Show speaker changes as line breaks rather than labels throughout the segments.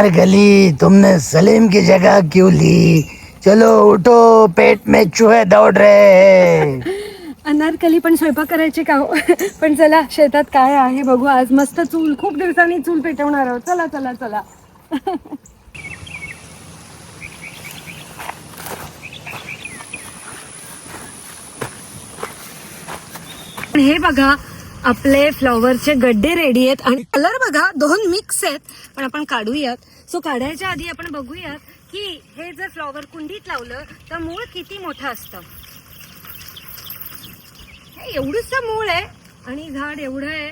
अनारकली, तुमने सलीम की जगह क्यों ली? चलो उठो, पेट में चूहे दौड़ रहे हैं.
अनारकली पण स्वयंपाक करायची का हो? पण चला शेतात काय आहे बघू. आज मस्त चूल, खूप दिवसांनी चूल पेटवणार आहोत. चला चला चला. हे बघा, आपले फ्लॉवरचे गड्डे रेडी आहेत आणि कलर बघा, दोन मिक्स आहेत. पण आपण काढूयात. सो काढायच्या आधी आपण बघूयात की हे जर फ्लॉवर कुंडीत लावलं तर मूळ किती मोठं असतं. हे एवढंच मूळ आहे आणि झाड एवढं आहे,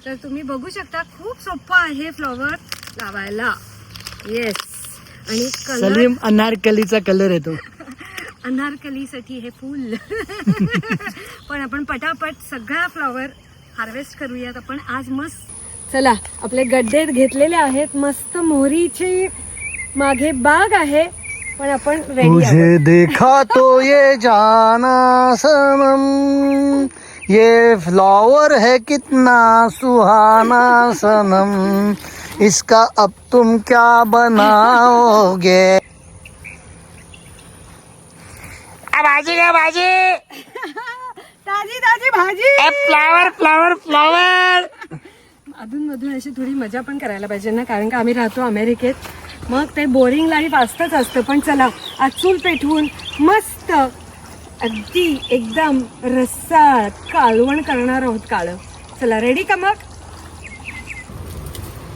तर तुम्ही बघू शकता खूप सोपं आहे फ्लॉवर लावायला. येस. आणि कलर
सलीम अनारकलीचा कलर येतो.
अनारकलीसाठी हे फूल. पण आपण पटापट सगळा फ्लॉवर हार्वेस्ट करूयात आपण आज. मस्त चला, आपले गड्डे घेतलेले आहेत. मस्त मोहरीची मागे बाग आहे, पण आपण रेडी
मुझे देखा तो ये जाना सनम, ये फ्लावर है कितना सुहाना सनम, इसका अब तुम क्या बनाओगे? भाजी का भाजी,
ताजी ताजी भाजी.
Flower flower flower.
अधून मधून अशी थोडी मजा पण करायला पाहिजे ना, कारण का आम्ही राहतो अमेरिकेत. मग ते बोरिंग लाईफ असतंच असतं. पण चला, आज चूल पेटवून मस्त अगदी एकदम रस्सा कालवण करणार आहोत. काळं. चला, रेडी का मग?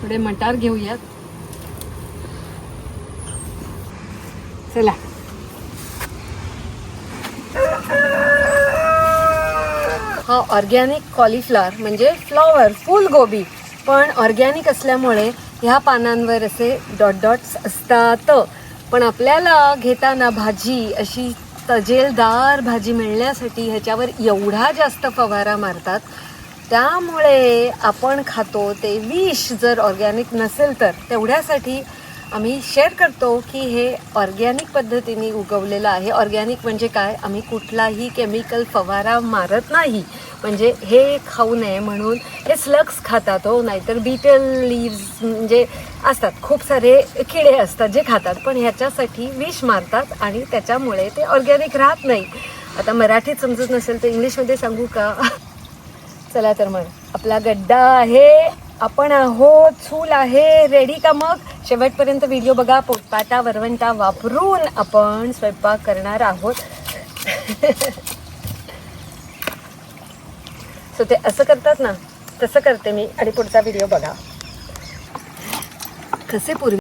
थोडे मटार घेऊयात. चला. हा ऑर्गॅनिक कॉलीफ्लॉवर म्हणजे फ्लॉवर फुलगोबी, पण ऑर्गॅनिक असल्यामुळे ह्या पानांवर असे डॉट डॉट्स असतात. पण आपल्याला घेताना भाजी अशी तजेलदार भाजी मिळण्यासाठी ह्याच्यावर एवढा जास्त फवारा मारतात, त्यामुळे आपण खातो ते विष जर ऑर्गॅनिक नसेल तर. तेवढ्यासाठी आम्ही शेअर करतो की हे ऑर्गॅनिक पद्धतीने उगवलेलं आहे. ऑर्गॅनिक म्हणजे काय, आम्ही कुठलाही केमिकल फवारा मारत नाही. म्हणजे हे खाऊ नये म्हणून हे स्लग्स खातात हो, नाहीतर बीटल लीव्स म्हणजे असतात, खूप सारे किडे असतात जे खातात, पण ह्याच्यासाठी विष मारतात आणि त्याच्यामुळे ते ऑर्गॅनिक राहत नाही. आता मराठीत समजत नसेल तर इंग्लिशमध्ये सांगू का? चला तर मग, आपला गड्डा आहे, आपण आहोत, चूल आहे, रेडी का? मग शेवटपर्यंत व्हिडिओ बघा. पोटपाटा वरवंटा वापरून आपण स्वयंपाक करणार आहोत. सो ते असं करतात ना, तसं करते मी आणि पुढचा व्हिडिओ बघा. कसे पूर्वी